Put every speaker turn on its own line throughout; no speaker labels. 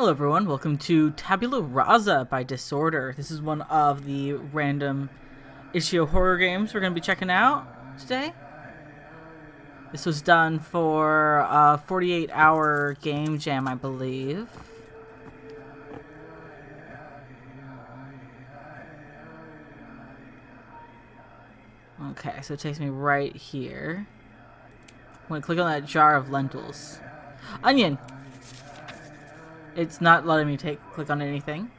Hello everyone, welcome to Tabula Rasa by Disorder. This is one of the random Itch.io horror games we're going to be checking out today. This was done for a 48-hour game jam, I believe. Okay, so it takes me right here. I'm going to click on that jar of lentils. Onion! It's not letting me click on anything.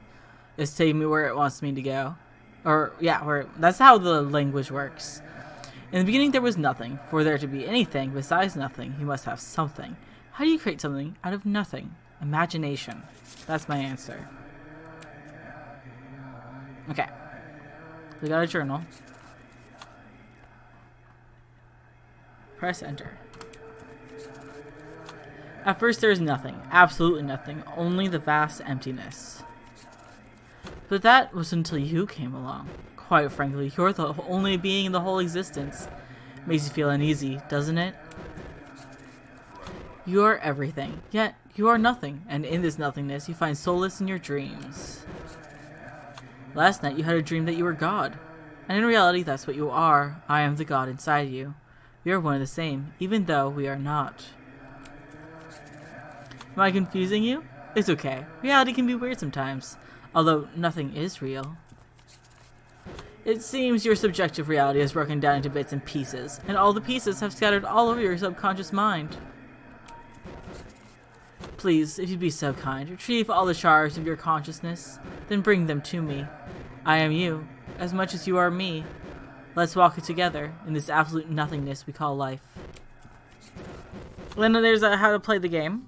It's taking me where it wants me to go. Or, yeah, that's how the language works. In the beginning there was nothing. For there to be anything besides nothing, you must have something. How do you create something out of nothing? Imagination. That's my answer. Okay. We got a journal. Press enter. At first there is nothing, absolutely nothing, only the vast emptiness. But that was until you came along. Quite frankly, you're the only being in the whole existence. Makes you feel uneasy, doesn't it? You are everything, yet you are nothing, and in this nothingness you find solace in your dreams. Last night you had a dream that you were God, and in reality that's what you are. I am the God inside you. We are one and the same, even though we are not. Am I confusing you? It's okay. Reality can be weird sometimes, although nothing is real. It seems your subjective reality is broken down into bits and pieces, and all the pieces have scattered all over your subconscious mind. Please, if you'd be so kind, retrieve all the shards of your consciousness, then bring them to me. I am you, as much as you are me. Let's walk it together in this absolute nothingness we call life. Then there's how to play the game.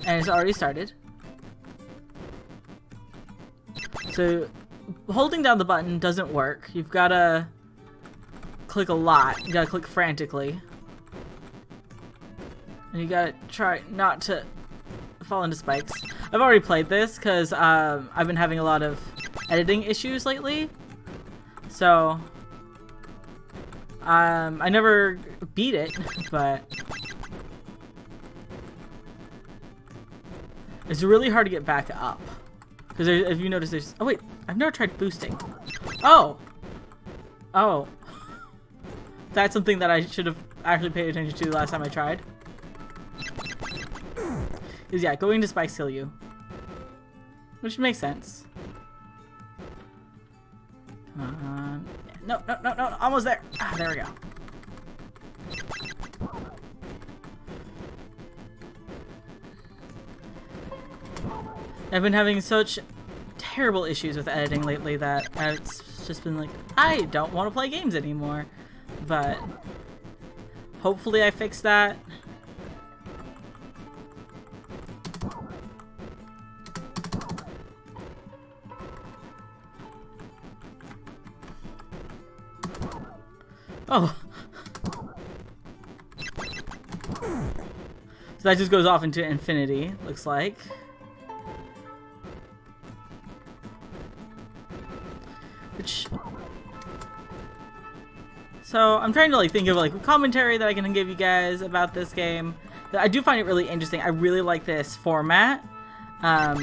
And it's already started. So, holding down the button doesn't work. You've gotta click a lot. You gotta click frantically. And you gotta try not to fall into spikes. I've already played this because I've been having a lot of editing issues lately. So, I never beat it, but it's really hard to get back up. Because if you notice there's... Oh wait, I've never tried boosting. Oh! Oh. That's something that I should have actually paid attention to the last time I tried. Because yeah, going to spikes kill you. Which makes sense. No, almost there! Ah, there we go. I've been having such terrible issues with editing lately that it's just been like, I don't want to play games anymore. But hopefully I fix that. Oh. So that just goes off into infinity, looks like. So I'm trying to like think of like commentary that I can give you guys about this game. I do find it really interesting. I really like this format. Oh,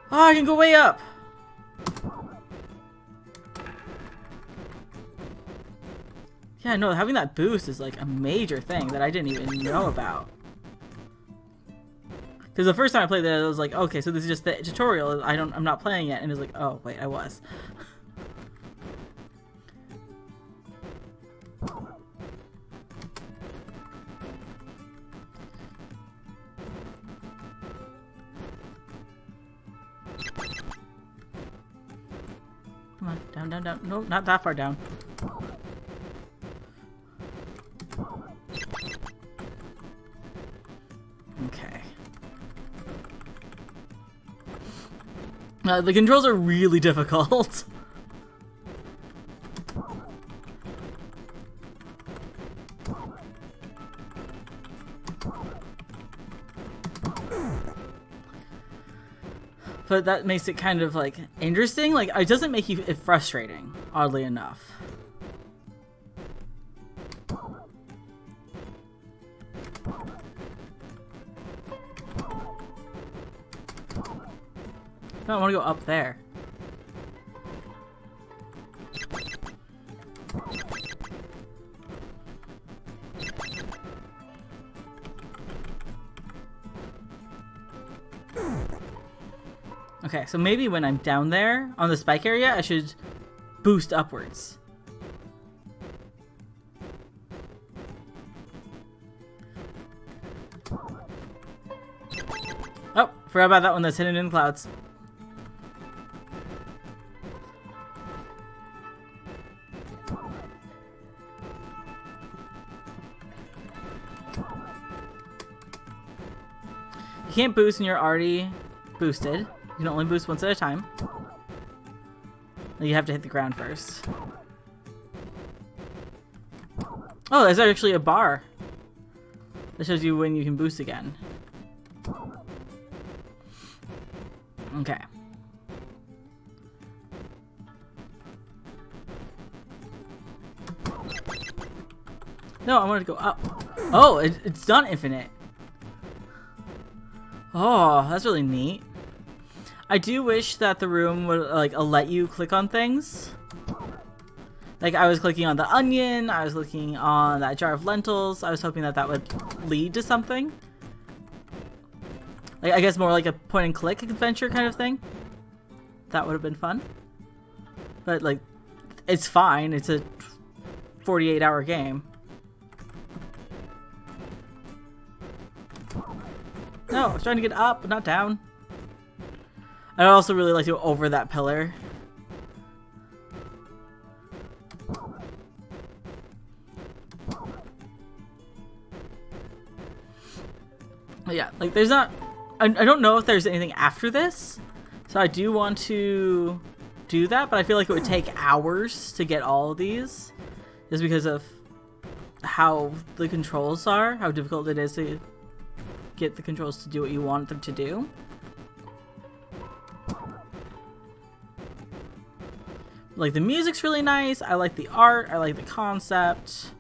I can go way up. Yeah, no, having that boost is like a major thing that I didn't even know about. Because the first time I played this, I was like, okay, so this is just the tutorial. I'm not playing yet, and it was like, oh wait, I was. Come on, down, down, down. No, not that far down. Okay. The controls are really difficult. But that makes it kind of like interesting. Like, it doesn't make you frustrating, oddly enough. No, I want to go up there. Okay, so maybe when I'm down there on the spike area, I should boost upwards. Oh, forgot about that one that's hidden in the clouds. You can't boost when you're already boosted. You can only boost once at a time. You have to hit the ground first. Oh, there's actually a bar that shows you when you can boost again. Okay. No, I wanted to go up. Oh, it's not infinite. Oh, that's really neat. I do wish that the room would like let you click on things. Like I was clicking on the onion, I was clicking on that jar of lentils. I was hoping that that would lead to something. Like I guess more like a point and click adventure kind of thing. That would have been fun. But like, it's fine. It's a 48-hour game. No, I was trying to get up, but not down. I'd also really like to go over that pillar. But yeah, like there's not... I don't know if there's anything after this. So I do want to do that, but I feel like it would take hours to get all of these. Just because of how the controls are, how difficult it is to get the controls to do what you want them to do. Like the music's really nice. I like the art. I like the concept.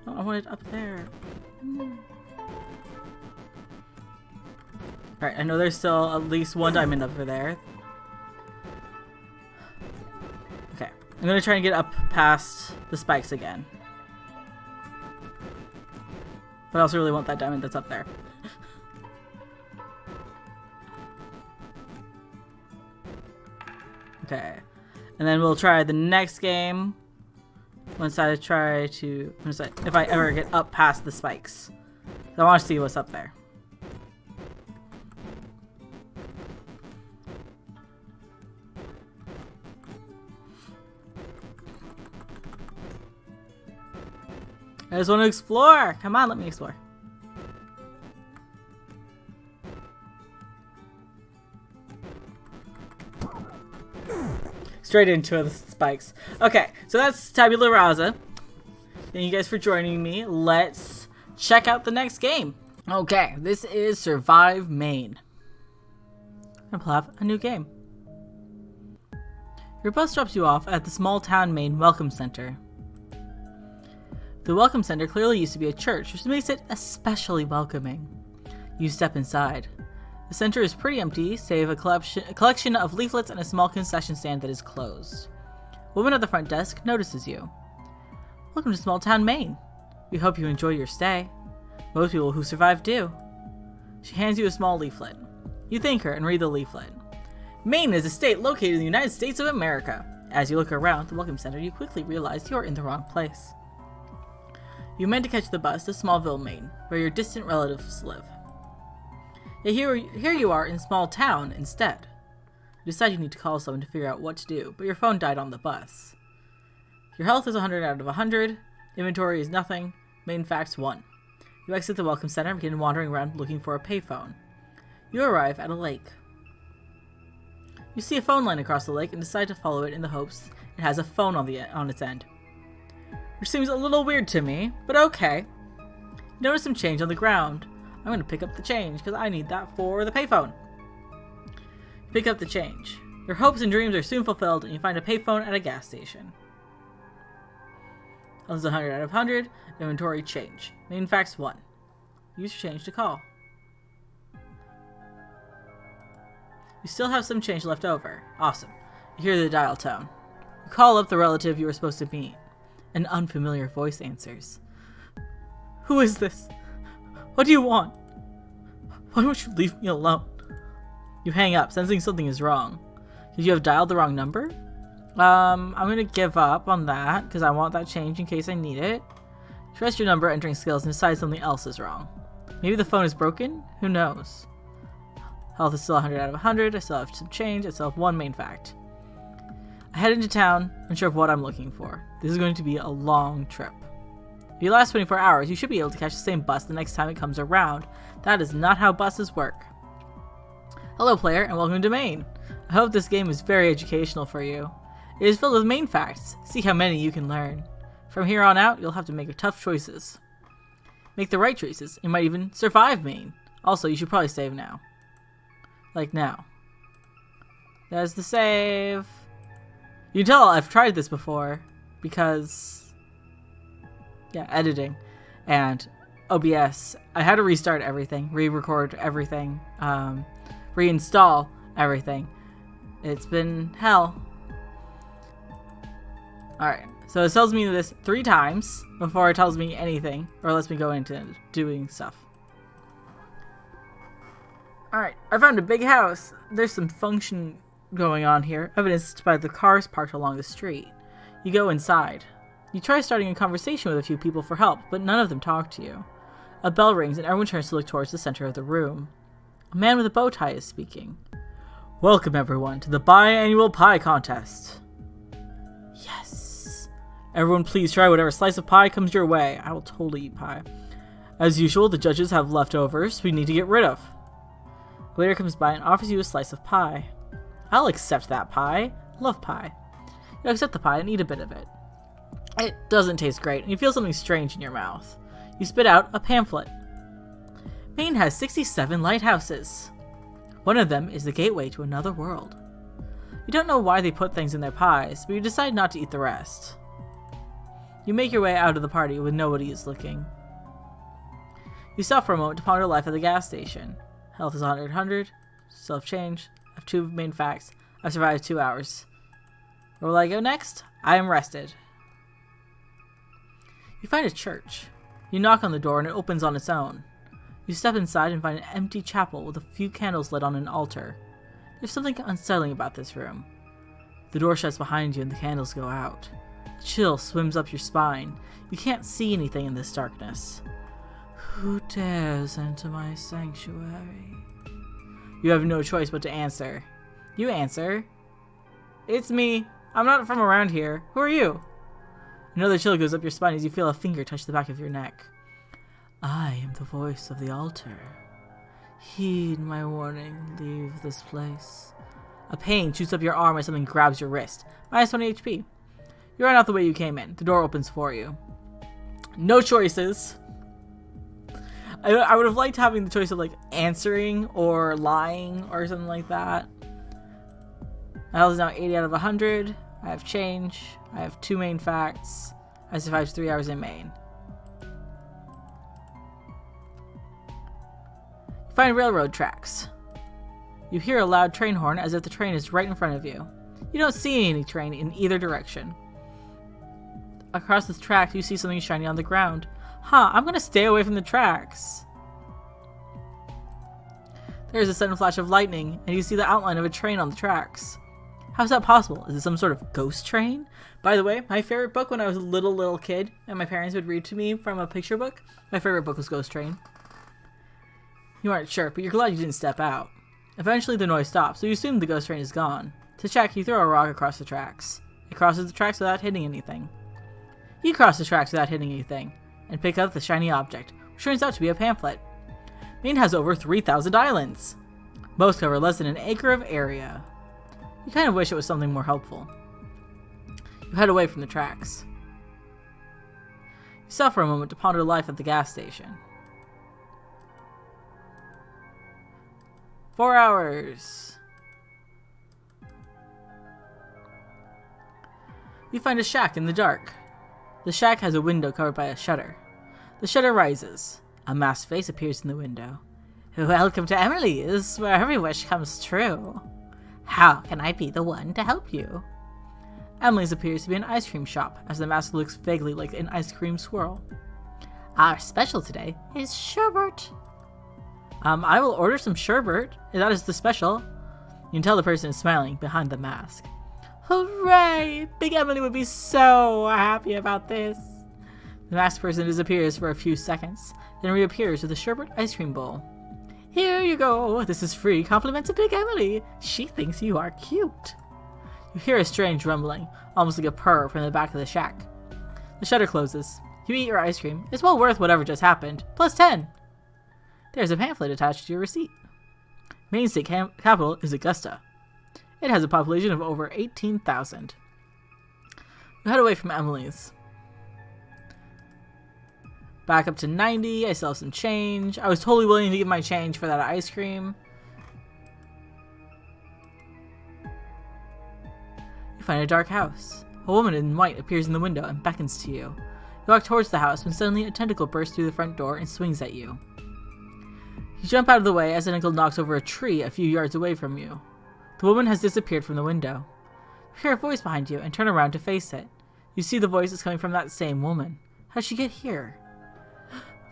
Oh, I want it up there. Alright, I know there's still at least one diamond over there. Okay, I'm gonna try and get up past the spikes again. But I also really want that diamond that's up there. Okay, and then we'll try the next game once I try to, if I ever get up past the spikes. So I want to see what's up there. I just want to explore. Come on, let me explore. Straight into the spikes. Okay, so that's Tabula Rasa. Thank you guys for joining me. Let's check out the next game. Okay, this is Survive Maine. I'll have a new game. Your bus drops you off at the small town Maine Welcome Center. The Welcome Center clearly used to be a church, which makes it especially welcoming. You step inside. The center is pretty empty, save a collection of leaflets and a small concession stand that is closed. A woman at the front desk notices you. Welcome to small town Maine. We hope you enjoy your stay. Most people who survive do. She hands you a small leaflet. You thank her and read the leaflet. Maine is a state located in the United States of America. As you look around the Welcome Center, you quickly realize you are in the wrong place. You meant to catch the bus to Smallville, Maine, where your distant relatives live. Yet here you are in small town instead. You decide you need to call someone to figure out what to do, but your phone died on the bus. Your health is 100 out of 100, inventory is nothing, main facts 1. You exit the Welcome Center and begin wandering around looking for a payphone. You arrive at a lake. You see a phone line across the lake and decide to follow it in the hopes it has a phone on its end. Which seems a little weird to me, but okay. You notice some change on the ground. I'm going to pick up the change because I need that for the payphone. You pick up the change. Your hopes and dreams are soon fulfilled and you find a payphone at a gas station. Health is 100 out of 100. Inventory change. Main facts 1. Use your change to call. You still have some change left over. Awesome. You hear the dial tone. You call up the relative you were supposed to meet. An unfamiliar voice answers. Who is this? What do you want? Why won't you leave me alone? You hang up, sensing something is wrong. Could you have dialed the wrong number? I'm gonna give up on that, because I want that change in case I need it. Trust your number entering skills and decide something else is wrong. Maybe the phone is broken? Who knows? Health is still 100 out of 100. I still have some change. I still have one main fact. I head into town, unsure of what I'm looking for. This is going to be a long trip. If you last 24 hours, you should be able to catch the same bus the next time it comes around. That is not how buses work. Hello player, and welcome to Maine. I hope this game is very educational for you. It is filled with main facts. See how many you can learn. From here on out, you'll have to make tough choices. Make the right choices. You might even survive Maine. Also, you should probably save now. Like now. There's the save. You can tell I've tried this before because, yeah, editing and OBS. I had to restart everything, re-record everything, reinstall everything. It's been hell. Alright, so it tells me this 3 times before it tells me anything or lets me go into doing stuff. Alright, I found a big house. There's some function going on here, evidenced by the cars parked along the street. You go inside. You try starting a conversation with a few people for help, but none of them talk to you. A bell rings and everyone turns to look towards the center of the room. A man with a bow tie is speaking. Welcome everyone to the biannual pie contest. Yes. Everyone please try whatever slice of pie comes your way. I will totally eat pie. As usual, the judges have leftovers we need to get rid of. A waiter comes by and offers you a slice of pie. I'll accept that pie. Love pie. You accept the pie and eat a bit of it. It doesn't taste great, and you feel something strange in your mouth. You spit out a pamphlet. Maine has 67 lighthouses. One of them is the gateway to another world. You don't know why they put things in their pies, but you decide not to eat the rest. You make your way out of the party when nobody is looking. You stop for a moment to ponder life at the gas station. Health is 100, still have change. I have 2 main facts. I've survived 2 hours. Where will I go next? I am rested. You find a church. You knock on the door and it opens on its own. You step inside and find an empty chapel with a few candles lit on an altar. There's something unsettling about this room. The door shuts behind you and the candles go out. A chill swims up your spine. You can't see anything in this darkness. Who dares enter my sanctuary? You have no choice but to answer. You answer. It's me. I'm not from around here. Who are you? Another chill goes up your spine as you feel a finger touch the back of your neck. I am the voice of the altar. Heed my warning. Leave this place. A pain shoots up your arm as something grabs your wrist. Minus 20 HP. You run out the way you came in. The door opens for you. No choices. I would have liked having the choice of like answering or lying or something like that. My health is now 80 out of 100. I have change. I have 2 main facts. I survived 3 hours in Maine. You find railroad tracks. You hear a loud train horn as if the train is right in front of you. You don't see any train in either direction. Across the tracks, you see something shiny on the ground. I'm gonna stay away from the tracks. There is a sudden flash of lightning, and you see the outline of a train on the tracks. How's that possible? Is it some sort of ghost train? By the way, my favorite book when I was a little kid, and my parents would read to me from a picture book, my favorite book was Ghost Train. You aren't sure, but you're glad you didn't step out. Eventually the noise stops, so you assume the ghost train is gone. To check, you throw a rock across the tracks. It crosses the tracks without hitting anything. You cross the tracks without hitting anything, and pick up the shiny object, which turns out to be a pamphlet. Maine has over 3,000 islands. Most cover less than an acre of area. You kind of wish it was something more helpful. You head away from the tracks. You stop for a moment to ponder life at the gas station. 4 hours. You find a shack in the dark. The shack has a window covered by a shutter. The shutter rises. A masked face appears in the window. Welcome to Emily's, where every wish comes true. How can I be the one to help you? Emily's appears to be an ice cream shop, as the mask looks vaguely like an ice cream swirl. Our special today is sherbet. I will order some sherbet. That is the special. You can tell the person is smiling behind the mask. Hooray! Big Emily would be so happy about this. The masked person disappears for a few seconds, then reappears with a sherbet ice cream bowl. Here you go. This is free compliment to Big Emily. She thinks you are cute. You hear a strange rumbling, almost like a purr from the back of the shack. The shutter closes. You eat your ice cream. It's well worth whatever just happened. Plus 10. There's a pamphlet attached to your receipt. Main state capital is Augusta. It has a population of over 18,000. You head away from Emily's. Back up to 90. I still have some change. I was totally willing to give my change for that ice cream. You find a dark house. A woman in white appears in the window and beckons to you. You walk towards the house when suddenly a tentacle bursts through the front door and swings at you. You jump out of the way as the tentacle knocks over a tree a few yards away from you. The woman has disappeared from the window. You hear a voice behind you and turn around to face it. You see the voice is coming from that same woman. How'd she get here?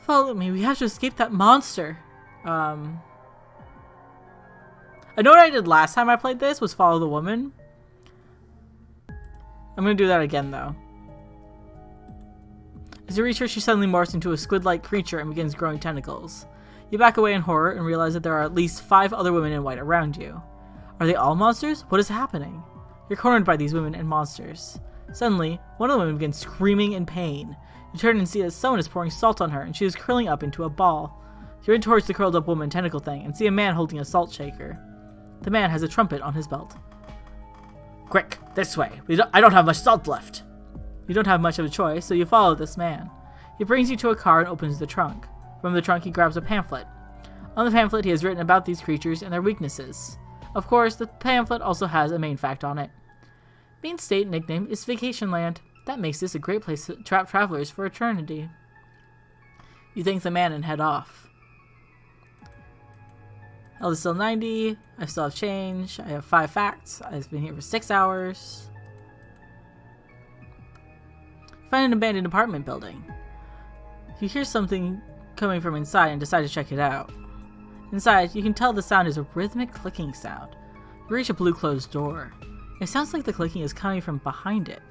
Follow me, we have to escape that monster. I know what I did last time I played this was follow the woman. I'm gonna do that again though. As you reach her, she suddenly morphs into a squid-like creature and begins growing tentacles. You back away in horror and realize that there are at least 5 other women in white around you. Are they all monsters? What is happening? You're cornered by these women and monsters. Suddenly, one of the women begins screaming in pain. You turn and see that someone is pouring salt on her and she is curling up into a ball. You run towards the curled up woman tentacle thing and see a man holding a salt shaker. The man has a trumpet on his belt. Quick, this way. I don't have much salt left. You don't have much of a choice, so you follow this man. He brings you to a car and opens the trunk. From the trunk, he grabs a pamphlet. On the pamphlet, he has written about these creatures and their weaknesses. Of course, the pamphlet also has a main fact on it. Main state nickname is Vacation Land. That makes this a great place to trap travelers for eternity. You thank the man and head off. Health is still 90. I still have change. I have 5 facts. I've been here for 6 hours. You find an abandoned apartment building. You hear something coming from inside and decide to check it out. Inside, you can tell the sound is a rhythmic clicking sound. You reach a blue closed door. It sounds like the clicking is coming from behind it.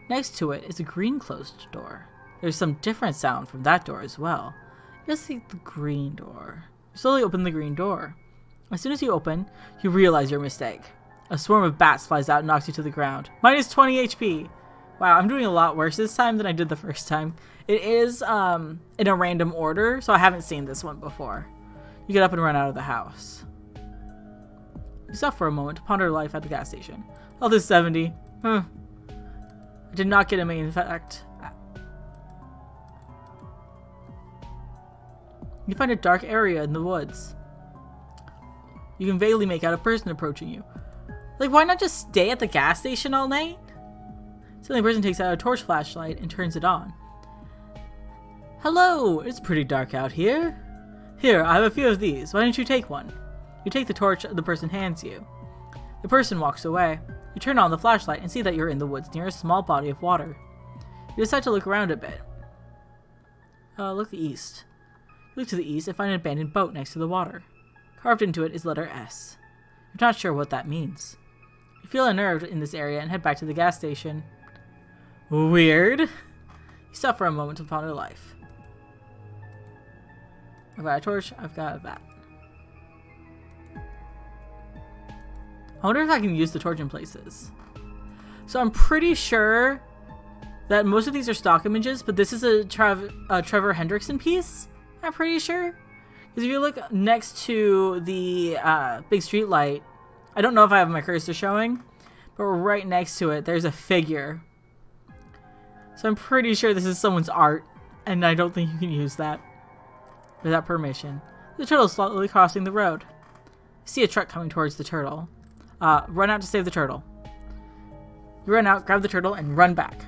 Next to it is a green closed door. There's some different sound from that door as well. You just see the green door. You slowly open the green door. As soon as you open, you realize your mistake. A swarm of bats flies out and knocks you to the ground. Minus 20 HP. Wow, I'm doing a lot worse this time than I did the first time. It is in a random order, so I haven't seen this one before. You get up and run out of the house. You stop for a moment to ponder life at the gas station. Oh, this is 70. I did not get a main fact. You find a dark area in the woods. You can vaguely make out a person approaching you. Like, why not just stay at the gas station all night? Suddenly, a person takes out a torch flashlight and turns it on. Hello, it's pretty dark out here. Here, I have a few of these. Why don't you take one? You take the torch the person hands you. The person walks away. You turn on the flashlight and see that you're in the woods near a small body of water. You decide to look around a bit. Look east. You look to the east and find an abandoned boat next to the water. Carved into it is letter S. You're not sure what that means. You feel unnerved in this area and head back to the gas station. Weird. You stop for a moment to ponder life. I've got a torch, I've got that. I wonder if I can use the torch in places. So I'm pretty sure that most of these are stock images, but this is a Trevor Hendrickson piece, I'm pretty sure. Because if you look next to the big street light, I don't know if I have my cursor showing, but right next to it, there's a figure. So I'm pretty sure this is someone's art, and I don't think you can use that without permission. The turtle is slowly crossing the road. You see a truck coming towards the turtle. Run out to save the turtle. You run out, grab the turtle, and run back.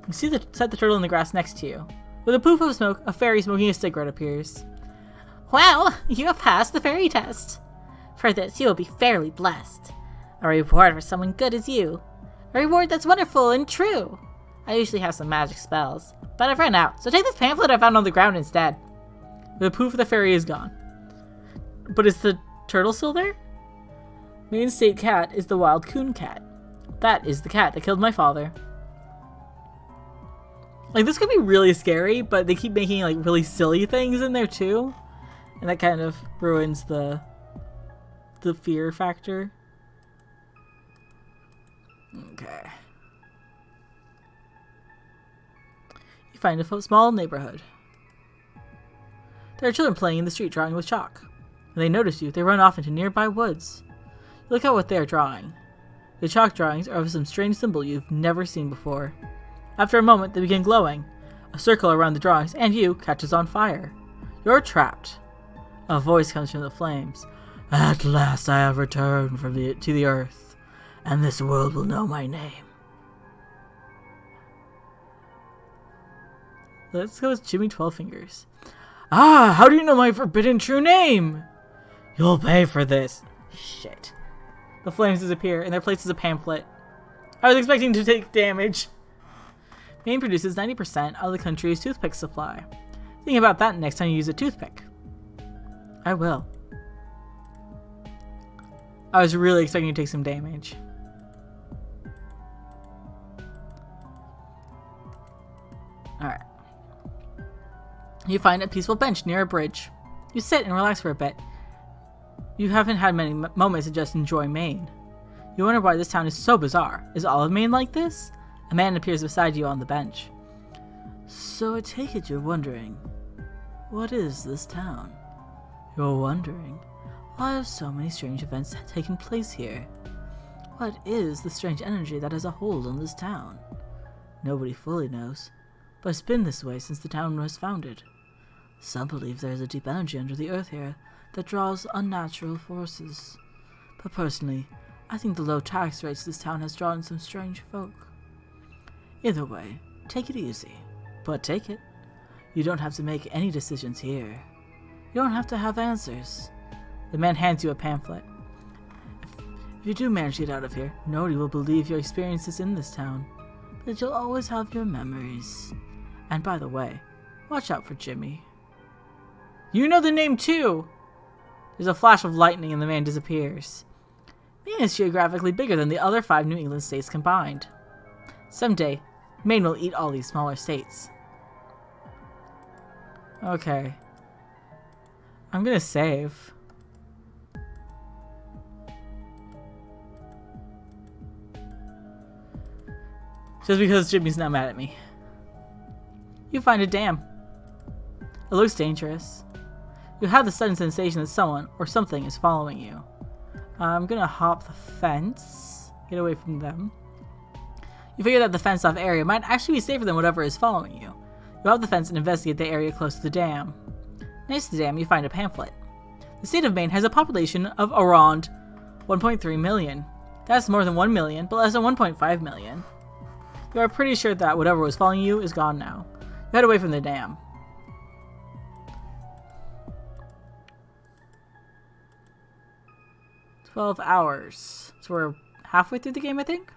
You set the turtle in the grass next to you. With a poof of smoke, a fairy smoking a cigarette appears.
Well, you have passed the fairy test. For this, you will be fairly blessed. A reward for someone good as you. A reward that's wonderful and true. I usually have some magic spells, but I've run out, so take this pamphlet I found on the ground instead.
The poof of the fairy is gone. But is the turtle still there? Maine state cat is the wild coon cat. That is the cat that killed my father. Like, this could be really scary, but they keep making, like, really silly things in there, too. And that kind of ruins the fear factor. Okay. You find a small neighborhood. There are children playing in the street drawing with chalk. When they notice you, they run off into nearby woods. You look at what they are drawing. The chalk drawings are of some strange symbol you've never seen before. After a moment, they begin glowing. A circle around the drawings, and you, catches on fire. You're trapped. A voice comes from the flames. At last I have returned to the earth, and this world will know my name. Let's go with Jimmy 12 Fingers. Ah, how do you know my forbidden true name? You'll pay for this. Shit. The flames disappear, and their place is a pamphlet. I was expecting to take damage. Maine produces 90% of the country's toothpick supply. Think about that next time you use a toothpick. I will. I was really expecting to take some damage. Alright. You find a peaceful bench near a bridge. You sit and relax for a bit. You haven't had many moments to just enjoy Maine. You wonder why this town is so bizarre. Is all of Maine like this? A man appears beside you on the bench. So I take it you're wondering, what is this town? You're wondering, why have so many strange events taken place here? What is the strange energy that has a hold on this town? Nobody fully knows, but it's been this way since the town was founded. Some believe there is a deep energy under the earth here that draws unnatural forces. But personally, I think the low tax rates this town has drawn some strange folk. Either way, take it easy, but take it. You don't have to make any decisions here. You don't have to have answers. The man hands you a pamphlet. If you do manage to get out of here, nobody will believe your experiences in this town, but you'll always have your memories. And by the way, watch out for Jimmy. You know the name too! There's a flash of lightning and the man disappears. Maine is geographically bigger than the other 5 New England states combined. Someday, Maine will eat all these smaller states. Okay. I'm gonna save. Just because Jimmy's not mad at me. You find a dam. It looks dangerous. You have the sudden sensation that someone or something is following you. I'm gonna hop the fence. Get away from them. You figure that the fenced-off area might actually be safer than whatever is following you. You hop the fence and investigate the area close to the dam. Next to the dam, you find a pamphlet. The state of Maine has a population of around 1.3 million. That's more than 1 million, but less than 1.5 million. You are pretty sure that whatever was following you is gone now. You head away from the dam. $12. So we're halfway through the game, I think?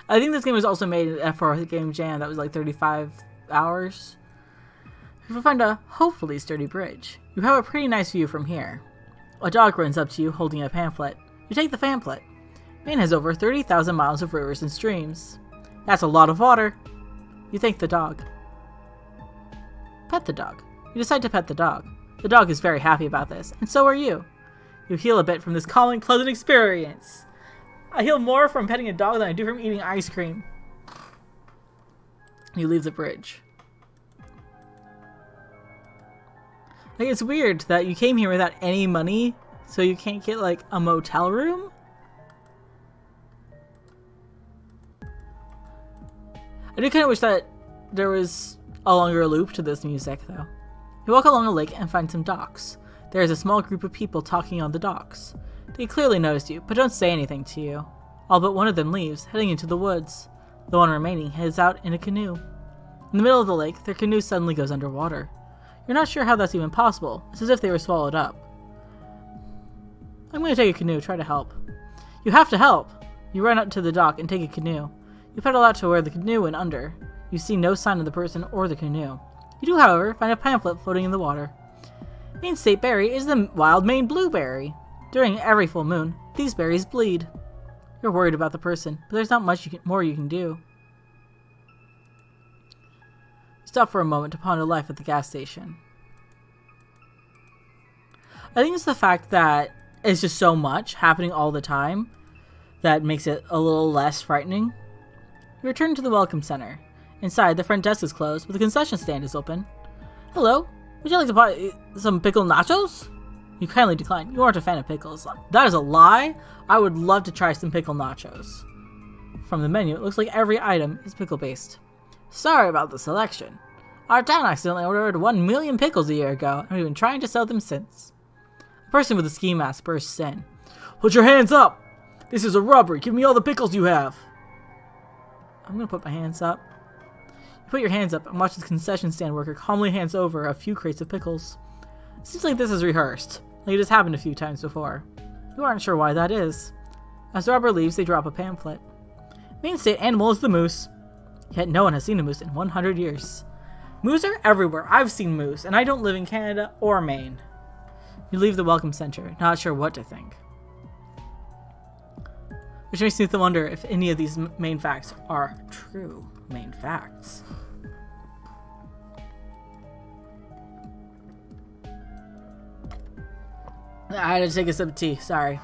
I think this game was also made for the Game Jam that was like 35 hours. You find a hopefully sturdy bridge. You have a pretty nice view from here. A dog runs up to you holding a pamphlet. You take the pamphlet. Maine has over 30,000 miles of rivers and streams. That's a lot of water. You thank the dog. Pet the dog. You decide to pet the dog. The dog is very happy about this, and so are you. You heal a bit from this calming, pleasant experience. I heal more from petting a dog than I do from eating ice cream. You leave the bridge. Like, it's weird that you came here without any money, so you can't get, like, a motel room? I do kind of wish that there was a longer loop to this music, though. You walk along a lake and find some docks. There is a small group of people talking on the docks. They clearly noticed you, but don't say anything to you. All but one of them leaves, heading into the woods. The one remaining heads out in a canoe. In the middle of the lake, their canoe suddenly goes underwater. You're not sure how that's even possible. It's as if they were swallowed up. I'm going to take a canoe, try to help. You have to help! You run out to the dock and take a canoe. You pedal out to where the canoe went under. You see no sign of the person or the canoe. You do, however, find a pamphlet floating in the water. Main State Berry is the wild Maine blueberry. During every full moon, these berries bleed. You're worried about the person, but there's not much more you can do. Stop for a moment to ponder life at the gas station. I think it's the fact that it's just so much happening all the time that makes it a little less frightening. You return to the Welcome Center. Inside, the front desk is closed, but the concession stand is open. Hello? Would you like to buy some pickled nachos? You kindly decline. You aren't a fan of pickles. That is a lie. I would love to try some pickle nachos. From the menu, it looks like every item is pickle-based. Sorry about the selection. Our town accidentally ordered 1 million pickles a year ago, and we've been trying to sell them since. A person with a ski mask bursts in. Put your hands up! This is a robbery. Give me all the pickles you have. I'm gonna put my hands up. You put your hands up and watch the concession stand worker calmly hands over a few crates of pickles. It seems like this is rehearsed, like it has happened a few times before. You aren't sure why that is. As the robber leaves, they drop a pamphlet. Main state animal is the moose. Yet no one has seen a moose in 100 years. Moose are everywhere. I've seen moose, and I don't live in Canada or Maine. You leave the Welcome Center, not sure what to think. Which makes me wonder if any of these main facts are true main facts. I had to take a sip of tea, sorry.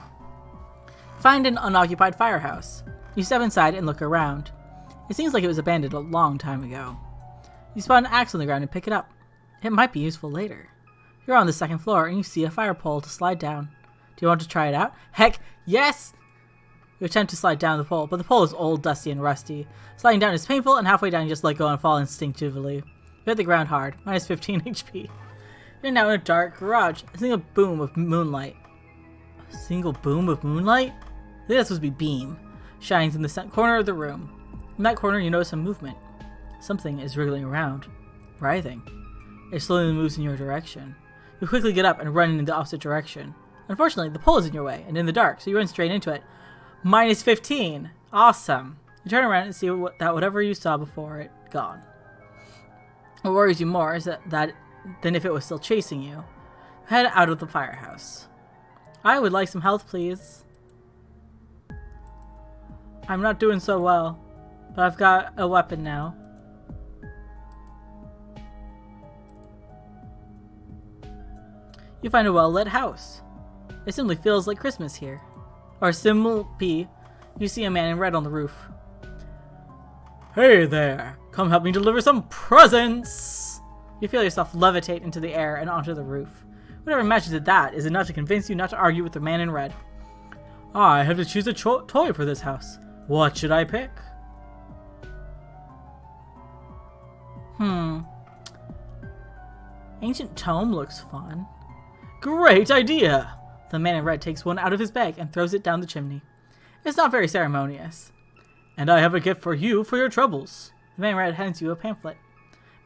Find an unoccupied firehouse. You step inside and look around. It seems like it was abandoned a long time ago. You spot an axe on the ground and pick it up. It might be useful later. You're on the second floor and you see a fire pole to slide down. Do you want to try it out? Heck, yes! You attempt to slide down the pole, but the pole is old, dusty, and rusty. Sliding down is painful, and halfway down you just let go and fall instinctively. You hit the ground hard, minus 15 HP. You're now in a dark garage. A single boom of moonlight. A single boom of moonlight? I think that's supposed to be beam. Shines in the corner of the room. In that corner you notice some movement. Something is wriggling around. Writhing. It slowly moves in your direction. You quickly get up and run in the opposite direction. Unfortunately, the pole is in your way and in the dark, so you run straight into it. Minus 15. Awesome. You turn around and see that whatever you saw before it, gone. What worries you more is that than if it was still chasing you. Head out of the firehouse. I would like some health, please. I'm not doing so well, but I've got a weapon now. You find a well-lit house. It simply feels like Christmas here. Or Symbol P, you see a man in red on the roof. Hey there! Come help me deliver some presents! You feel yourself levitate into the air and onto the roof. Whatever matches at that is enough to convince you not to argue with the man in red. I have to choose a toy for this house. What should I pick? Ancient tome looks fun. Great idea! The man in red takes one out of his bag and throws it down the chimney. It's not very ceremonious. And I have a gift for you for your troubles. The man in red hands you a pamphlet.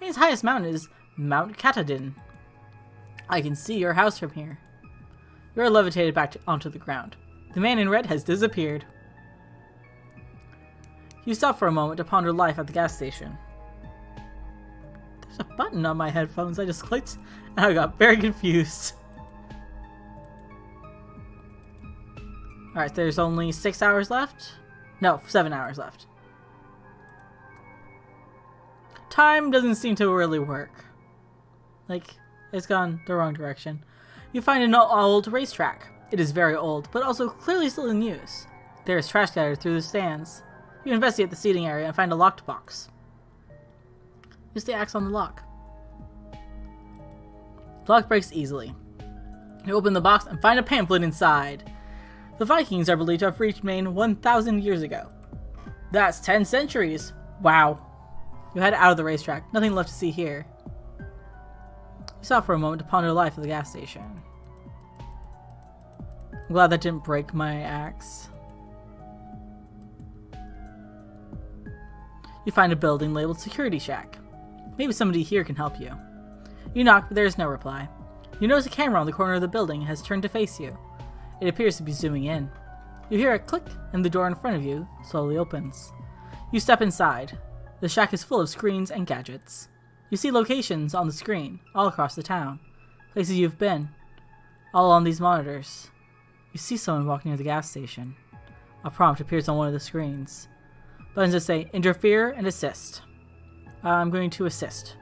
Maine's highest mountain is Mount Katahdin. I can see your house from here. You are levitated back onto the ground. The man in red has disappeared. You stop for a moment to ponder life at the gas station. There's a button on my headphones I just clicked, and I got very confused. Alright, there's only 6 hours left? No, 7 hours left. Time doesn't seem to really work. Like, it's gone the wrong direction. You find an old racetrack. It is very old, but also clearly still in use. There is trash scattered through the stands. You investigate the seating area and find a locked box. Use the axe on the lock. The lock breaks easily. You open the box and find a pamphlet inside. The Vikings are believed to have reached Maine 1,000 years ago. That's 10 centuries. Wow. You head out of the racetrack. Nothing left to see here. You stop for a moment to ponder life at the gas station. I'm glad that didn't break my axe. You find a building labeled Security Shack. Maybe somebody here can help you. You knock, but there is no reply. You notice a camera on the corner of the building has turned to face you. It appears to be zooming in. You hear a click, and the door in front of you slowly opens. You step inside. The shack is full of screens and gadgets. You see locations on the screen, all across the town. Places you've been, all on these monitors. You see someone walking near the gas station. A prompt appears on one of the screens. Buttons that say, interfere and assist. I'm going to assist.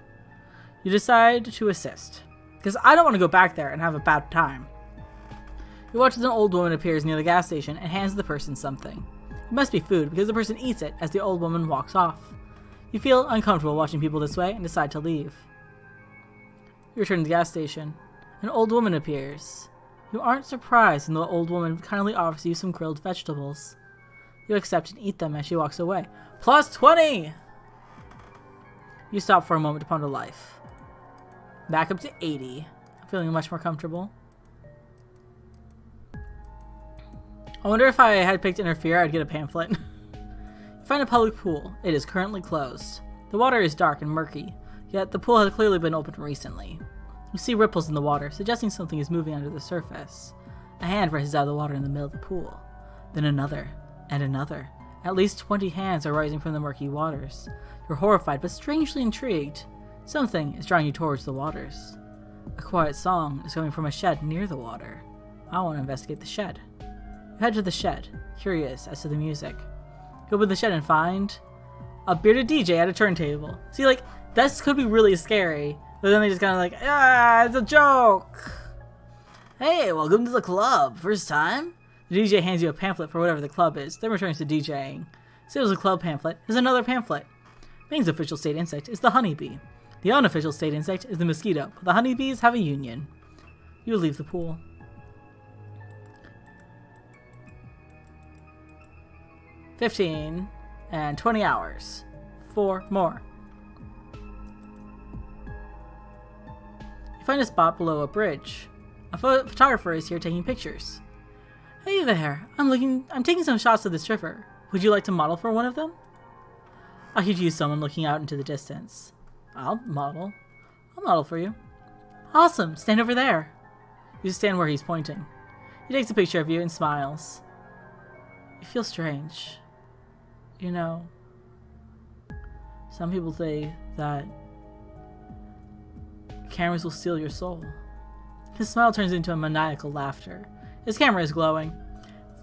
You decide to assist. Because I don't want to go back there and have a bad time. You watch as an old woman appears near the gas station and hands the person something. It must be food because the person eats it as the old woman walks off. You feel uncomfortable watching people this way and decide to leave. You return to the gas station. An old woman appears. You aren't surprised when the old woman kindly offers you some grilled vegetables. You accept and eat them as she walks away. Plus 20! You stop for a moment to ponder life. Back up to 80. I'm feeling much more comfortable. I wonder if I had picked interfere, I'd get a pamphlet. You find a public pool. It is currently closed. The water is dark and murky, yet the pool has clearly been opened recently. You see ripples in the water, suggesting something is moving under the surface. A hand rises out of the water in the middle of the pool. Then another, and another. At least 20 hands are rising from the murky waters. You're horrified, but strangely intrigued. Something is drawing you towards the waters. A quiet song is coming from a shed near the water. I want to investigate the shed. You head to the shed, curious as to the music. You open the shed and find a bearded DJ at a turntable. See, like, this could be really scary, but then they just kind of like, it's a joke. Hey, welcome to the club. First time? The DJ hands you a pamphlet for whatever the club is, then returns to DJing. Steals a club pamphlet. There's another pamphlet. Maine's official state insect is the honeybee. The unofficial state insect is the mosquito, but the honeybees have a union. You leave the pool. $15 and 20 hours. 4 more. You find a spot below a bridge. A photographer is here taking pictures. Hey there, I'm taking some shots of this river. Would you like to model for one of them? I could use someone looking out into the distance. I'll model for you. Awesome, stand over there. You stand where he's pointing. He takes a picture of you and smiles. You feel strange. You know, some people say that cameras will steal your soul. His smile turns into a maniacal laughter. His camera is glowing.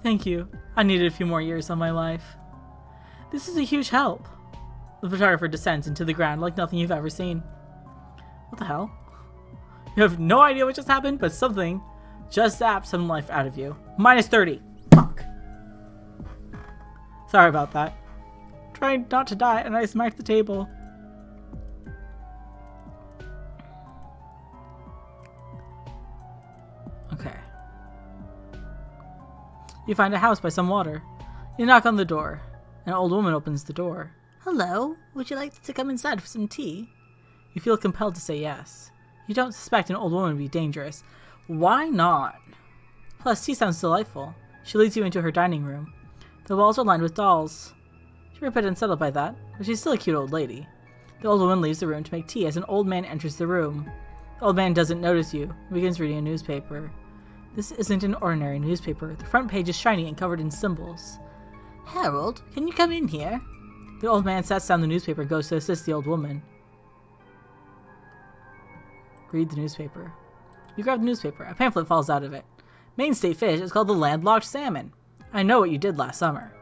Thank you. I needed a few more years of my life. This is a huge help. The photographer descends into the ground like nothing you've ever seen. What the hell? You have no idea what just happened, but something just zapped some life out of you. Minus 30. Fuck. Sorry about that. Trying not to die, and I smacked the table. Okay. You find a house by some water. You knock on the door. An old woman opens the door. Hello, would you like to come inside for some tea? You feel compelled to say yes. You don't suspect an old woman to be dangerous. Why not? Plus, tea sounds delightful. She leads you into her dining room. The walls are lined with dolls. You're a bit unsettled by that, but she's still a cute old lady. The old woman leaves the room to make tea as an old man enters the room. The old man doesn't notice you and begins reading a newspaper. This isn't an ordinary newspaper. The front page is shiny and covered in symbols. Harold, can you come in here? The old man sets down the newspaper and goes to assist the old woman. Read the newspaper. You grab the newspaper. A pamphlet falls out of it. Maine state fish is called the landlocked salmon. I know what you did last summer.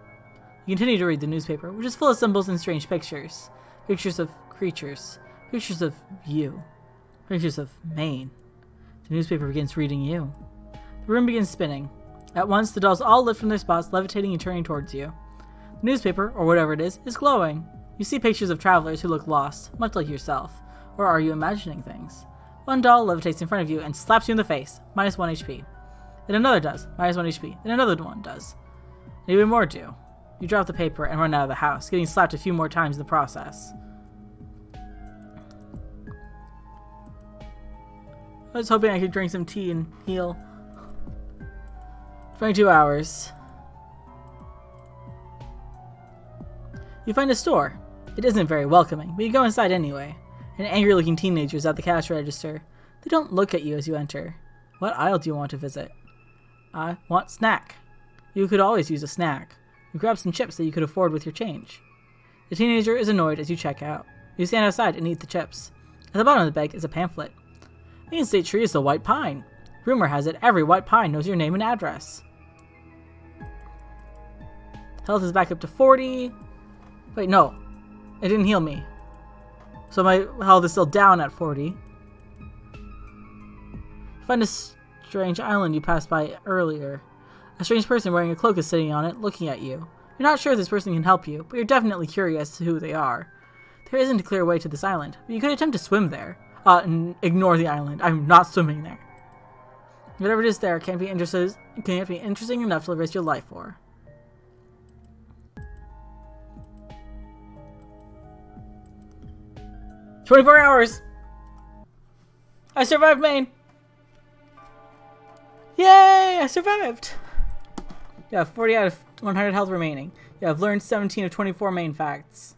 You continue to read the newspaper, which is full of symbols and strange pictures. Pictures of creatures. Pictures of you. Pictures of Maine. The newspaper begins reading you. The room begins spinning. At once, the dolls all lift from their spots, levitating and turning towards you. The newspaper, or whatever it is glowing. You see pictures of travelers who look lost, much like yourself. Or are you imagining things? One doll levitates in front of you and slaps you in the face, minus 1 HP. Then another does, minus 1 HP. Then another one does. And even more do. You drop the paper and run out of the house, getting slapped a few more times in the process. I was hoping I could drink some tea and heal. 22 hours. You find a store. It isn't very welcoming, but you go inside anyway. An angry-looking teenager is at the cash register. They don't look at you as you enter. What aisle do you want to visit? I want snack. You could always use a snack. You grab some chips that you could afford with your change. The teenager is annoyed as you check out. You stand outside and eat the chips. At the bottom of the bag is a pamphlet. Main State Tree is the White Pine. Rumor has it every white pine knows your name and address. Health is back up to 40. Wait, no. It didn't heal me. So my health is still down at 40. Find a strange island you passed by earlier. A strange person wearing a cloak is sitting on it, looking at you. You're not sure if this person can help you, but you're definitely curious as to who they are. There isn't a clear way to this island, but you could attempt to swim there. Ignore the island. I'm not swimming there. Whatever it is there can't be interesting enough to risk your life for. "24 hours! I survived Maine! Yay! I survived! You have 40 out of 100 health remaining. You have learned 17 of 24 main facts.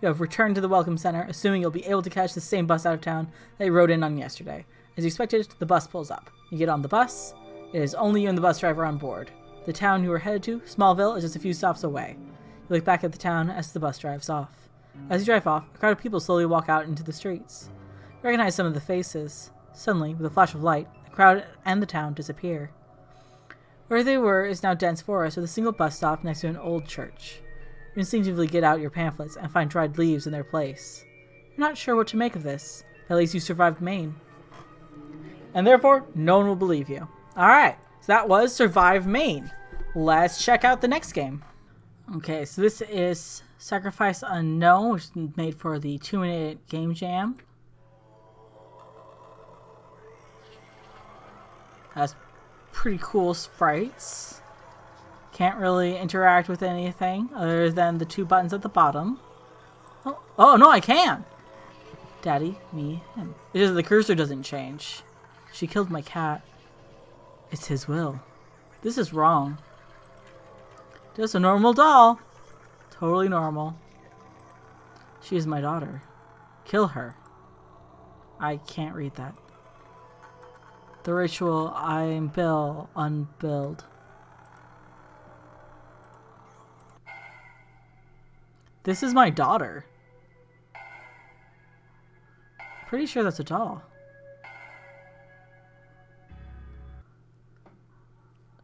You have returned to the Welcome Center, assuming you'll be able to catch the same bus out of town that you rode in on yesterday. As you expected, the bus pulls up. You get on the bus. It is only you and the bus driver on board. The town you are headed to, Smallville, is just a few stops away. You look back at the town as the bus drives off. As you drive off, a crowd of people slowly walk out into the streets. You recognize some of the faces. Suddenly, with a flash of light, the crowd and the town disappear. Where they were is now dense forest with a single bus stop next to an old church. You instinctively get out your pamphlets and find dried leaves in their place. You're not sure what to make of this, but at least you survived Maine. And therefore, no one will believe you. Alright, so that was Survive Maine. Let's check out the next game. Okay, so this is Sacrifice Unknown, which is made for the 2-minute game jam. Has pretty cool sprites. Can't really interact with anything other than the 2 buttons at the bottom. Oh no, I can! Daddy, me, him. It's just the cursor doesn't change. She killed my cat. It's his will. This is wrong. Just a normal doll. Totally normal. She is my daughter. Kill her. I can't read that. The ritual, I am Bill, unbilled. This is my daughter. Pretty sure that's a doll.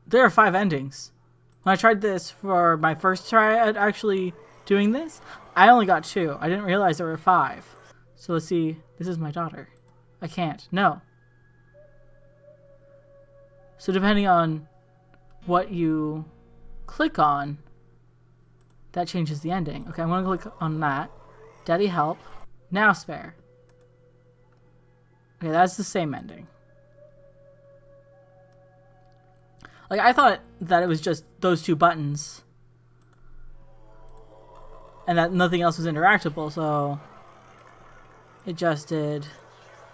There are 5 endings. When I tried this for my first try at actually doing this, I only got 2. I didn't realize there were 5. So let's see. This is my daughter. I can't. No. So depending on what you click on, that changes the ending. Okay, I'm going to click on that. Daddy help. Now spare. Okay, that's the same ending. Like, I thought that it was just those 2 buttons. And that nothing else was interactable, so it just did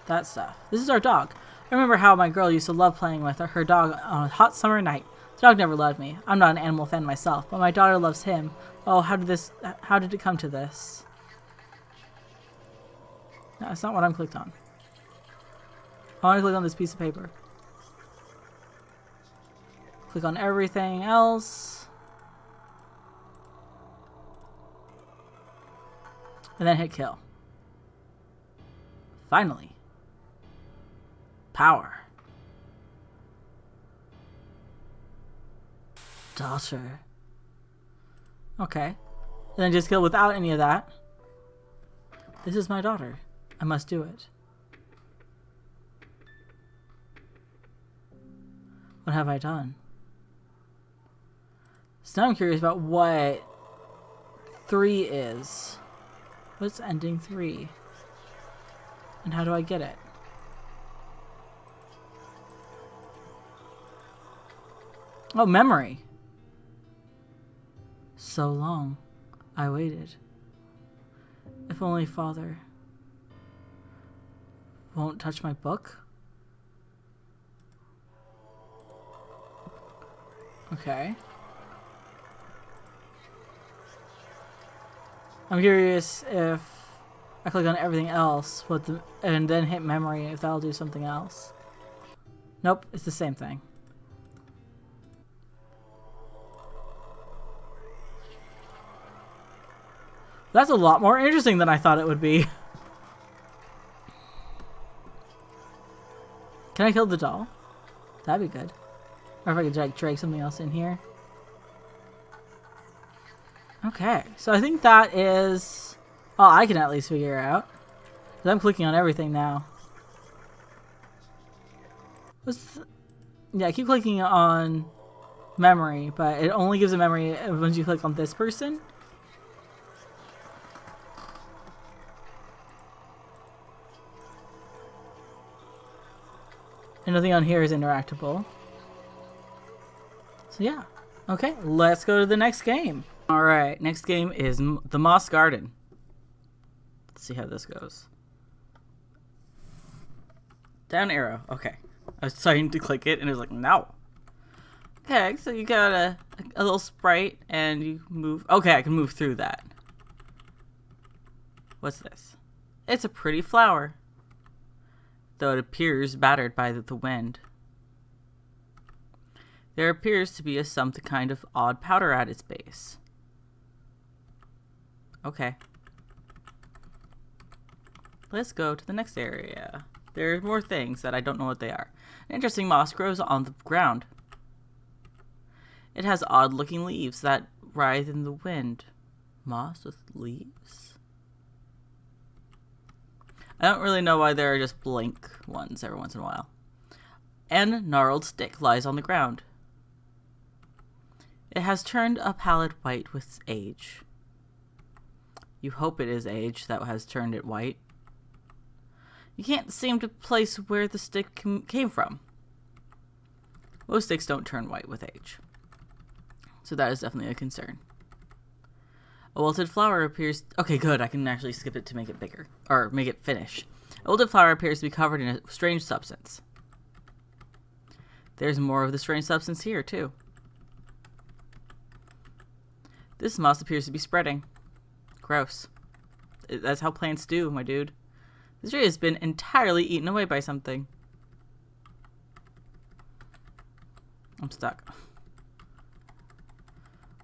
that stuff. This is our dog. I remember how my girl used to love playing with her dog on a hot summer night. The dog never loved me. I'm not an animal fan myself, but my daughter loves him. Oh, how did it come to this? No, that's not what I'm clicked on. I want to click on this piece of paper. Click on everything else. And then hit kill. Finally. Power. Daughter. Okay. And then just kill without any of that. This is my daughter. I must do it. What have I done? So now I'm curious about what 3 is. What's ending 3? And how do I get it? Oh, memory. So long. I waited. If only Father won't touch my book? Okay. I'm curious if I click on everything else and then hit memory if that'll do something else. Nope, it's the same thing. That's a lot more interesting than I thought it would be. Can I kill the doll? That'd be good. Or if I could like drag something else in here. Okay, so I think that is all I can at least figure out. 'Cause I'm clicking on everything now. Yeah, I keep clicking on memory, but it only gives a memory once you click on this person. And nothing on here is interactable. So yeah. Okay, let's go to the next game. Alright, next game is the Moss Garden. Let's see how this goes. Down arrow. Okay. I was trying to click it and it was like, no. Okay, so you got a little sprite and you move. Okay, I can move through that. What's this? It's a pretty flower, though it appears battered by the wind. There appears to be some kind of odd powder at its base. Okay. Let's go to the next area. There are more things that I don't know what they are. An interesting moss grows on the ground. It has odd-looking leaves that writhe in the wind. Moss with leaves? I don't really know why there are just blank ones every once in a while. An gnarled stick lies on the ground. It has turned a pallid white with age. You hope it is age that has turned it white. You can't seem to place where the stick came from. Most sticks don't turn white with age. So that is definitely a concern. A wilted flower appears... Okay, good. I can actually skip it to make it bigger. Or make it finish. A wilted flower appears to be covered in a strange substance. There's more of the strange substance here, too. This moss appears to be spreading. Gross. That's how plants do, my dude. This tree has been entirely eaten away by something. I'm stuck.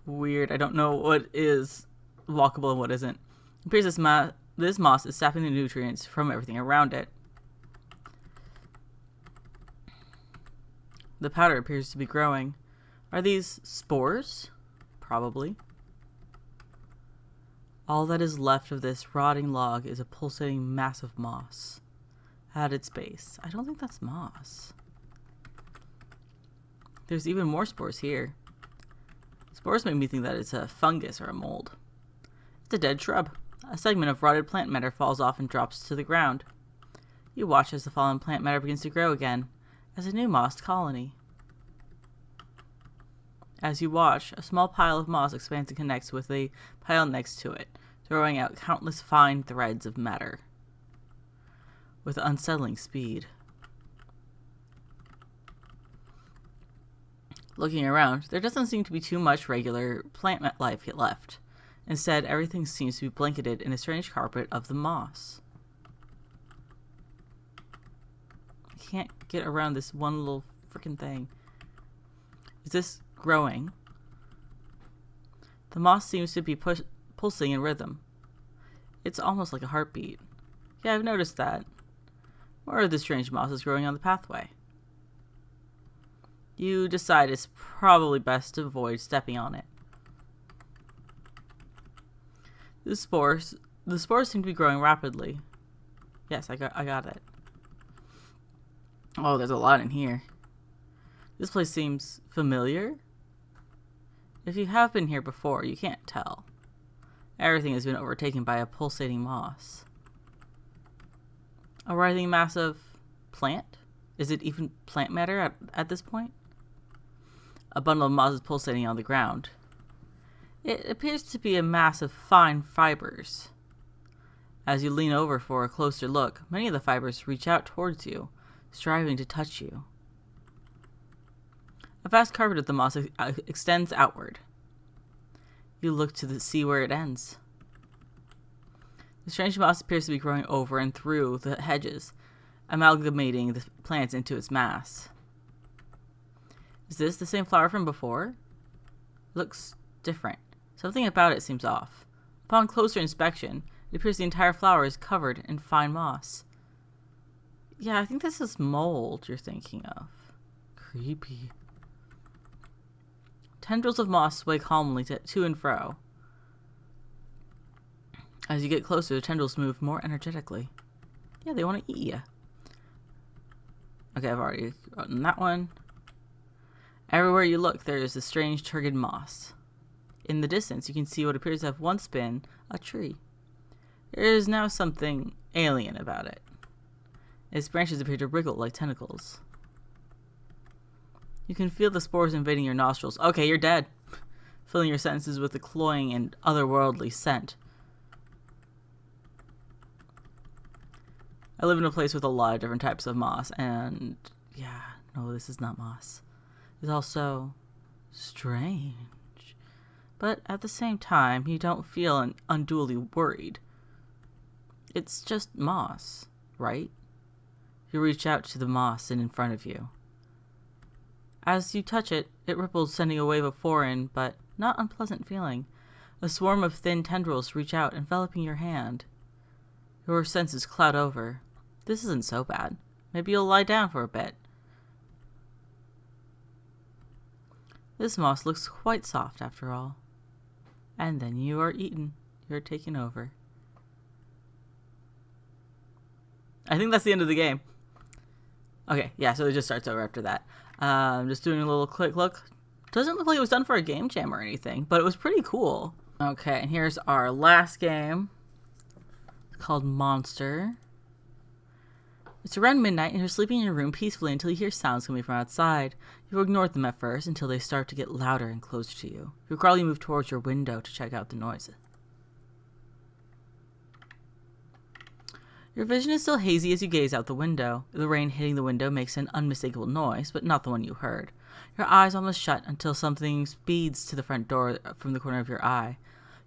Weird. I don't know what is walkable and what isn't. It appears this moss is sapping the nutrients from everything around it. The powder appears to be growing. Are these spores? Probably. All that is left of this rotting log is a pulsating mass of moss at its base. I don't think that's moss. There's even more spores here. Spores make me think that it's a fungus or a mold. It's a dead shrub. A segment of rotted plant matter falls off and drops to the ground. You watch as the fallen plant matter begins to grow again, as a new moss colony. As you watch, a small pile of moss expands and connects with a pile next to it, throwing out countless fine threads of matter with unsettling speed. Looking around, there doesn't seem to be too much regular plant life left. Instead, everything seems to be blanketed in a strange carpet of the moss. I can't get around this one little freaking thing. Is this growing? The moss seems to be pulsing in rhythm. It's almost like a heartbeat. Yeah, I've noticed that. More of the strange moss is growing on the pathway. You decide it's probably best to avoid stepping on it. The spores seem to be growing rapidly. Yes, I got it. Oh, there's a lot in here. This place seems familiar. If you have been here before, you can't tell. Everything has been overtaken by a pulsating moss. A writhing mass of plant? Is it even plant matter at this point? A bundle of moss is pulsating on the ground. It appears to be a mass of fine fibers. As you lean over for a closer look, many of the fibers reach out towards you, striving to touch you. A vast carpet of the moss extends outward. You look to see where it ends. The strange moss appears to be growing over and through the hedges, amalgamating the plants into its mass. Is this the same flower from before? It looks different. Something about it seems off. Upon closer inspection, it appears the entire flower is covered in fine moss. Yeah, I think this is mold you're thinking of. Creepy. Tendrils of moss sway calmly to and fro. As you get closer, the tendrils move more energetically. Yeah, they want to eat you. Okay, I've already gotten that one. Everywhere you look, there is a strange turgid moss. In the distance, you can see what appears to have once been a tree. There is now something alien about it. Its branches appear to wriggle like tentacles. You can feel the spores invading your nostrils. Okay, you're dead. Filling your senses with a cloying and otherworldly scent. I live in a place with a lot of different types of moss, and yeah, no, this is not moss. It's also strange. But at the same time, you don't feel unduly worried. It's just moss, right? You reach out to the moss in front of you. As you touch it, it ripples, sending a wave of foreign but not unpleasant feeling. A swarm of thin tendrils reach out, enveloping your hand. Your senses cloud over. This isn't so bad. Maybe you'll lie down for a bit. This moss looks quite soft after all. And then you are eaten. You're taken over. I think that's the end of the game. Okay, yeah, so it just starts over after that. Just doing a little quick look. Doesn't look like it was done for a game jam or anything, but it was pretty cool. Okay, and here's our last game. It's called Monster. It's around midnight and you're sleeping in your room peacefully until you hear sounds coming from outside. You ignore them at first until they start to get louder and closer to you. You quickly move towards your window to check out the noise. Your vision is still hazy as you gaze out the window. The rain hitting the window makes an unmistakable noise, but not the one you heard. Your eyes almost shut until something speeds to the front door from the corner of your eye.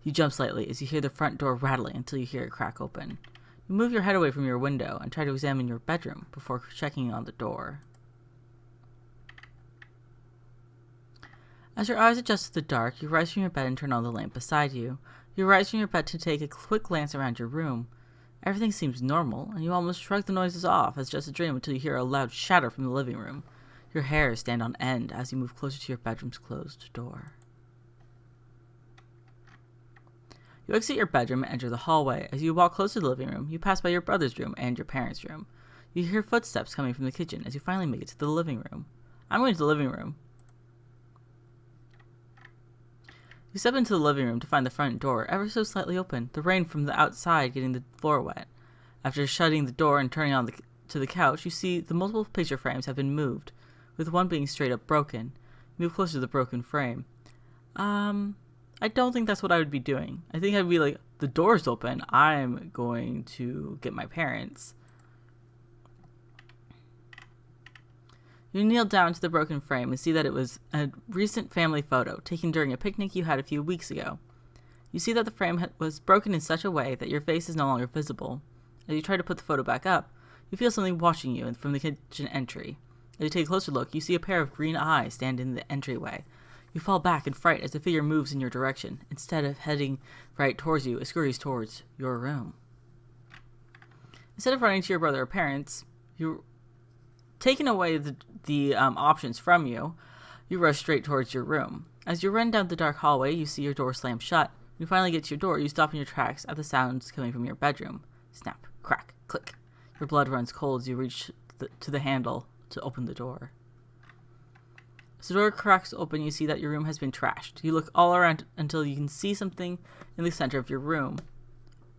You jump slightly as you hear the front door rattling until you hear it crack open. You move your head away from your window and try to examine your bedroom before checking on the door. As your eyes adjust to the dark, you rise from your bed and turn on the lamp beside you. You rise from your bed to take a quick glance around your room. Everything seems normal, and you almost shrug the noises off as just a dream until you hear a loud shatter from the living room. Your hairs stand on end as you move closer to your bedroom's closed door. You exit your bedroom and enter the hallway. As you walk close to the living room, you pass by your brother's room and your parents' room. You hear footsteps coming from the kitchen as you finally make it to the living room. I'm going to the living room. You step into the living room to find the front door ever so slightly open, the rain from the outside getting the floor wet. After shutting the door and turning on to the couch, you see the multiple picture frames have been moved, with one being straight up broken. You move closer to the broken frame. I don't think that's what I would be doing. I think I'd be like, the door's open, I'm going to get my parents. You kneel down to the broken frame and see that it was a recent family photo taken during a picnic you had a few weeks ago. You see that the frame was broken in such a way that your face is no longer visible. As you try to put the photo back up, you feel something watching you from the kitchen entry. As you take a closer look, you see a pair of green eyes stand in the entryway. You fall back in fright as the figure moves in your direction. Instead of heading right towards you, it scurries towards your room. Instead of running to your brother or parents, you taking away the options from you, you rush straight towards your room. As you run down the dark hallway, you see your door slam shut. When you finally get to your door, you stop in your tracks at the sounds coming from your bedroom. Snap, crack, click. Your blood runs cold as you reach to the handle to open the door. As the door cracks open, you see that your room has been trashed. You look all around until you can see something in the center of your room.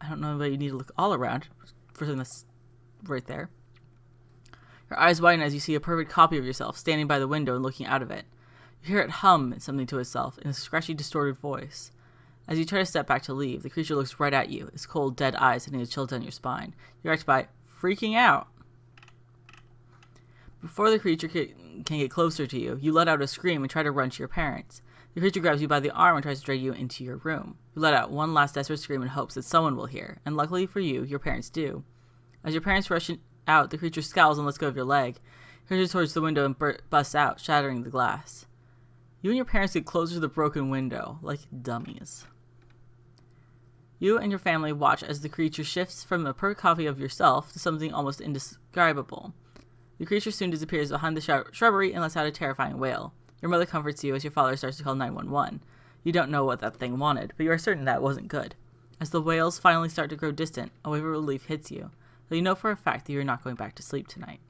I don't know why you need to look all around for something that's right there. Your eyes widen as you see a perfect copy of yourself standing by the window and looking out of it. You hear it hum something to itself in a scratchy, distorted voice. As you try to step back to leave, the creature looks right at you, its cold, dead eyes sending a chill down your spine. You react by freaking out. Before the creature can get closer to you, you let out a scream and try to run to your parents. The creature grabs you by the arm and tries to drag you into your room. You let out one last desperate scream in hopes that someone will hear, and luckily for you, your parents do. As your parents rush out, the creature scowls and lets go of your leg. It rushes towards the window and busts out, shattering the glass. You and your parents get closer to the broken window, like dummies. You and your family watch as the creature shifts from a perfect copy of yourself to something almost indescribable. The creature soon disappears behind the shrubbery and lets out a terrifying wail. Your mother comforts you as your father starts to call 911. You don't know what that thing wanted, but you are certain that wasn't good. As the wails finally start to grow distant, a wave of relief hits you, though you know for a fact that you're not going back to sleep tonight.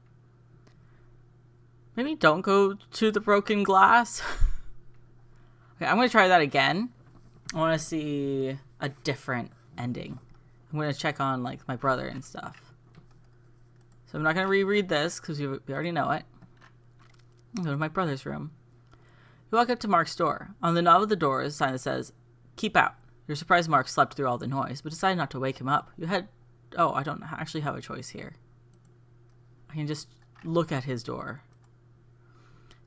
Maybe don't go to the broken glass. Okay, I'm going to try that again. I want to see a different ending. I'm going to check on, like, my brother and stuff. So I'm not going to reread this, because we already know it. I'll go to my brother's room. You walk up to Mark's door. On the knob of the door is a sign that says, "Keep out." You're surprised Mark slept through all the noise, but decide not to wake him up. You head... Oh, I don't actually have a choice here. I can just look at his door.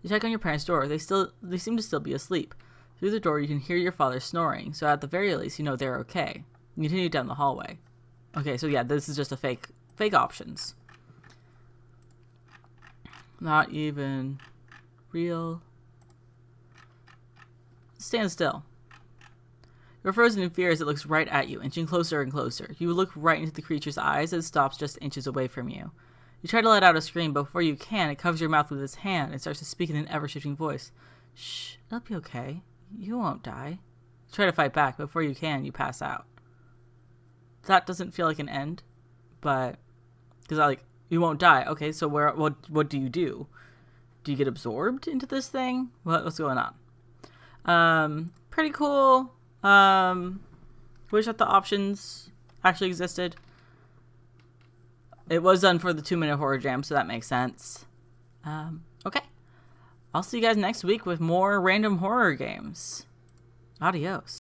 You check on your parents' door. They seem to still be asleep. Through the door, you can hear your father snoring, so at the very least, you know they're okay. You continue down the hallway. Okay, so yeah, this is just a fake options. Not even real. Stand still. You're frozen in fear as it looks right at you, inching closer and closer. You look right into the creature's eyes as it stops just inches away from you. You try to let out a scream, but before you can, it covers your mouth with its hand and starts to speak in an ever-shifting voice. Shh, it'll be okay. You won't die. You try to fight back, but before you can, you pass out. That doesn't feel like an end, but... Because you won't die. Okay, so what do you do? Do you get absorbed into this thing? What's going on? Pretty cool. Wish that the options actually existed. It was done for the 2-minute horror jam, so that makes sense. Okay. I'll see you guys next week with more random horror games. Adios.